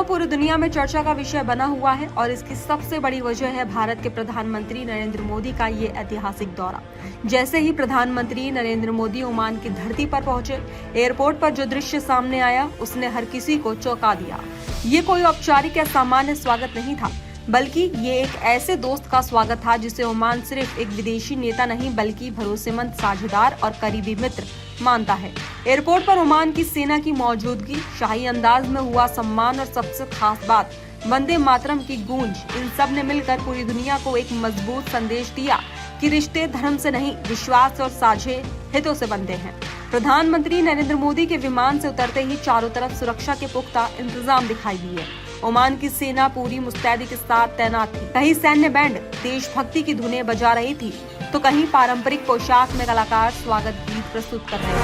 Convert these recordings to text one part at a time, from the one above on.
दोस्तों, पूरी दुनिया में चर्चा का विषय बना हुआ है और इसकी सबसे बड़ी वजह है भारत के प्रधानमंत्री नरेंद्र मोदी का ये ऐतिहासिक दौरा। जैसे ही प्रधानमंत्री नरेंद्र मोदी ओमान की धरती पर पहुंचे, एयरपोर्ट पर जो दृश्य सामने आया उसने हर किसी को चौंका दिया। ये कोई औपचारिक या सामान्य स्वागत नहीं था, बल्कि ये एक ऐसे दोस्त का स्वागत था जिसे ओमान सिर्फ एक विदेशी नेता नहीं बल्कि भरोसेमंद साझेदार और करीबी मित्र मानता है। एयरपोर्ट पर ओमान की सेना की मौजूदगी, शाही अंदाज में हुआ सम्मान और सबसे खास बात वंदे मातरम की गूंज, इन सब ने मिलकर पूरी दुनिया को एक मजबूत संदेश दिया कि रिश्ते धर्म से नहीं, विश्वास और साझे हितों से बनते हैं। प्रधानमंत्री नरेंद्र मोदी के विमान से उतरते ही चारों तरफ सुरक्षा के पुख्ता इंतजाम दिखाई दिए। ओमान की सेना पूरी मुस्तैदी के साथ तैनात थी। कहीं सैन्य बैंड देशभक्ति की धुनें बजा रही थी, तो कहीं पारंपरिक पोशाक में कलाकार स्वागत गीत प्रस्तुत कर रहे थे।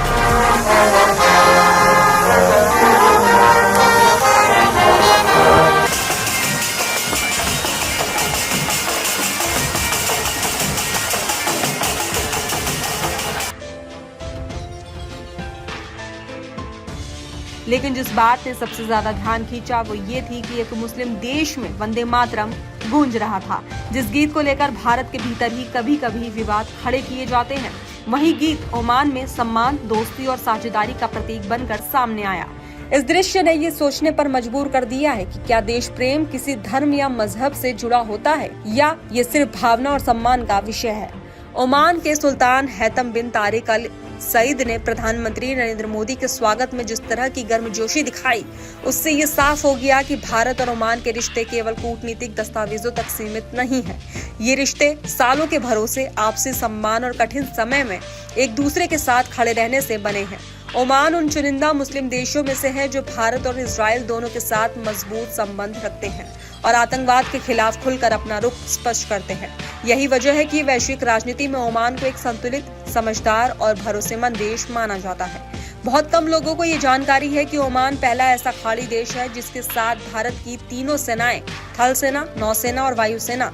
लेकिन जिस बात ने सबसे ज्यादा ध्यान खींचा वो ये थी कि एक मुस्लिम देश में वंदे मातरम गूंज रहा था। जिस गीत को लेकर भारत के भीतर ही कभी कभी विवाद खड़े किए जाते हैं, वही गीत ओमान में सम्मान, दोस्ती और साझेदारी का प्रतीक बनकर सामने आया। इस दृश्य ने ये सोचने पर मजबूर कर दिया है कि क्या देश प्रेम किसी धर्म या मजहब से जुड़ा होता है या ये सिर्फ भावना और सम्मान का विषय है। ओमान के सुल्तान हैतम बिन तारिक अल सईद ने प्रधानमंत्री नरेंद्र मोदी के स्वागत में जिस तरह की गर्मजोशी दिखाई, उससे ये साफ हो गया कि भारत और ओमान के रिश्ते केवल कूटनीतिक दस्तावेजों तक सीमित नहीं है। ये रिश्ते सालों के भरोसे, आपसी सम्मान और कठिन समय में एक दूसरे के साथ खड़े रहने से बने हैं। ओमान उन चुनिंदा मुस्लिम देशों में से है जो भारत और इजराइल दोनों के साथ मजबूत संबंध रखते हैं और आतंकवाद के खिलाफ खुलकर अपना रुख स्पष्ट करते हैं। यही वजह है कि वैश्विक राजनीति में ओमान को एक संतुलित, समझदार और भरोसेमंद देश माना जाता है। बहुत कम लोगों को ये जानकारी है कि ओमान पहला ऐसा खाड़ी देश है जिसके साथ भारत की तीनों सेनाएं, थल सेना, नौसेना और वायुसेना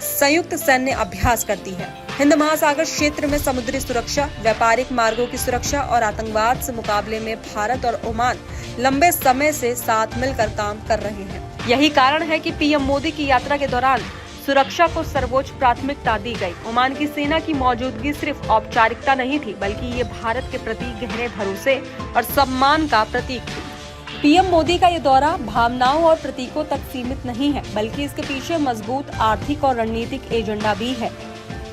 संयुक्त सैन्य अभ्यास करती है। हिंद महासागर क्षेत्र में समुद्री सुरक्षा, व्यापारिक मार्गों की सुरक्षा और आतंकवाद से मुकाबले में भारत और ओमान लंबे समय से साथ मिलकर काम कर रहे हैं। यही कारण है कि पीएम मोदी की यात्रा के दौरान सुरक्षा को सर्वोच्च प्राथमिकता दी गई। ओमान की सेना की मौजूदगी सिर्फ औपचारिकता नहीं थी, बल्कि ये भारत के प्रति गहरे भरोसे और सम्मान का प्रतीक थी। पीएम मोदी का ये दौरा भावनाओं और प्रतीकों तक सीमित नहीं है, बल्कि इसके पीछे मजबूत आर्थिक और रणनीतिक एजेंडा भी है।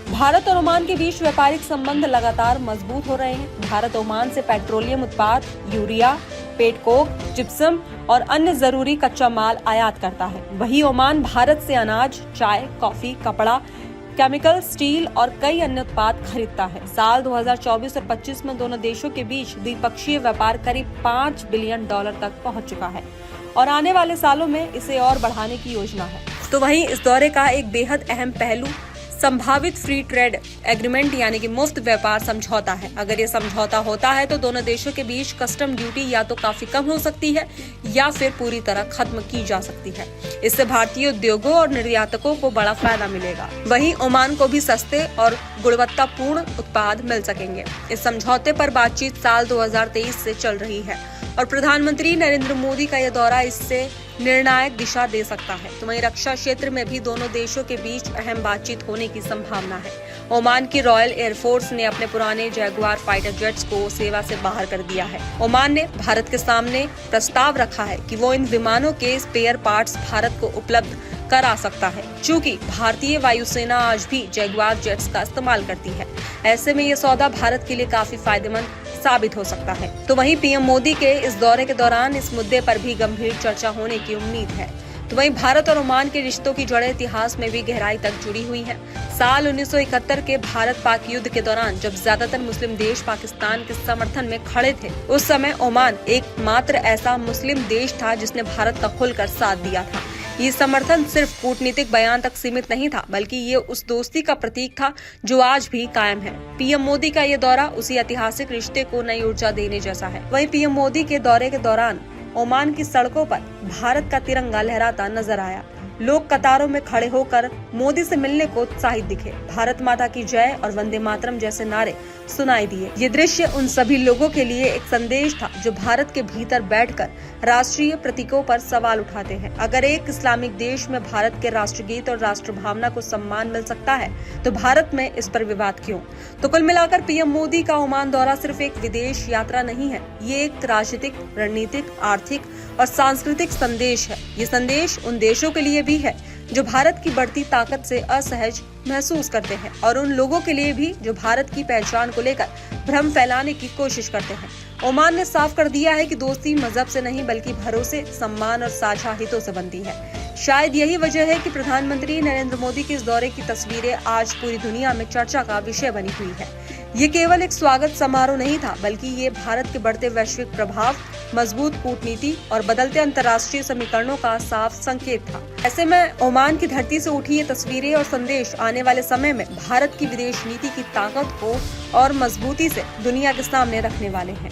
भारत और ओमान के बीच व्यापारिक संबंध लगातार मजबूत हो रहे हैं। भारत ओमान से पेट्रोलियम उत्पाद, यूरिया, पेटकोक, जिप्सम और अन्य जरूरी कच्चा माल आयात करता है। वहीं ओमान भारत से अनाज, चाय, कॉफी, कपड़ा, केमिकल, स्टील और कई अन्य उत्पाद खरीदता है। साल 2024 और 25 में दोनों देशों के बीच द्विपक्षीय व्यापार करीब $5 बिलियन तक पहुंच चुका है और आने वाले सालों में इसे और बढ़ाने की योजना है। तो वहीं इस दौरे का एक बेहद अहम पहलू संभावित फ्री ट्रेड एग्रीमेंट यानी कि मुफ्त व्यापार समझौता है। अगर ये समझौता होता है तो दोनों देशों के बीच कस्टम ड्यूटी या तो काफी कम हो सकती है या फिर पूरी तरह खत्म की जा सकती है। इससे भारतीय उद्योगों और निर्यातकों को बड़ा फायदा मिलेगा। वहीं ओमान को भी सस्ते और गुणवत्तापूर्ण उत्पाद मिल सकेंगे। इस समझौते पर बातचीत साल 2023 से चल रही है और प्रधानमंत्री नरेंद्र मोदी का यह दौरा इससे निर्णायक दिशा दे सकता है। तो वहीं रक्षा क्षेत्र में भी दोनों देशों के बीच अहम बातचीत होने की संभावना है। ओमान की रॉयल एयरफोर्स ने अपने पुराने जैगुआर फाइटर जेट्स को सेवा से बाहर कर दिया है। ओमान ने भारत के सामने प्रस्ताव रखा है कि वो इन विमानों के स्पेयर पार्ट्स भारत को उपलब्ध करा सकता है, चूंकि भारतीय वायुसेना आज भी जैगुआर जेट्स का इस्तेमाल करती है। ऐसे में ये सौदा भारत के लिए काफी फायदेमंद साबित हो सकता है। तो वहीं पीएम मोदी के इस दौरे के दौरान इस मुद्दे पर भी गंभीर चर्चा होने की उम्मीद है। तो वहीं भारत और ओमान के रिश्तों की जड़ें इतिहास में भी गहराई तक जुड़ी हुई हैं। साल 1971 के भारत पाक युद्ध के दौरान जब ज्यादातर मुस्लिम देश पाकिस्तान के समर्थन में खड़े थे, उस समय ओमान एकमात्र ऐसा मुस्लिम देश था जिसने भारत का खुलकर साथ दिया था। ये समर्थन सिर्फ कूटनीतिक बयान तक सीमित नहीं था, बल्कि ये उस दोस्ती का प्रतीक था जो आज भी कायम है। पीएम मोदी का ये दौरा उसी ऐतिहासिक रिश्ते को नई ऊर्जा देने जैसा है। वहीं पीएम मोदी के दौरे के दौरान ओमान की सड़कों पर भारत का तिरंगा लहराता नजर आया। लोग कतारों में खड़े होकर मोदी से मिलने को उत्साहित दिखे। भारत माता की जय और वंदे मातरम जैसे नारे सुनाई दिए। ये दृश्य उन सभी लोगों के लिए एक संदेश था जो भारत के भीतर बैठकर राष्ट्रीय प्रतीकों पर सवाल उठाते हैं। अगर एक इस्लामिक देश में भारत के राष्ट्रगीत और राष्ट्र भावना को सम्मान मिल सकता है तो भारत में इस पर विवाद क्यों? तो कुल मिलाकर पीएम मोदी का ओमान दौरा सिर्फ एक विदेश यात्रा नहीं है, ये एक राजनीतिक, रणनीतिक, आर्थिक और सांस्कृतिक संदेश है। ये संदेश उन देशों के लिए भी है जो भारत की बढ़ती ताकत से असहज महसूस करते हैं और उन लोगों के लिए भी जो भारत की पहचान को लेकर भ्रम फैलाने की कोशिश करते हैं। ओमान ने साफ कर दिया है कि दोस्ती मजहब से नहीं बल्कि भरोसे, सम्मान और साझा हितों से बनती है। शायद यही वजह है कि प्रधानमंत्री नरेंद्र मोदी के इस दौरे की तस्वीरें आज पूरी दुनिया में चर्चा का विषय बनी हुई है। ये केवल एक स्वागत समारोह नहीं था, बल्कि ये भारत के बढ़ते वैश्विक प्रभाव, मजबूत कूटनीति और बदलते अंतर्राष्ट्रीय समीकरणों का साफ संकेत था। ऐसे में ओमान की धरती से उठी ये तस्वीरें और संदेश आने वाले समय में भारत की विदेश नीति की ताकत को और मजबूती से दुनिया के सामने रखने वाले हैं।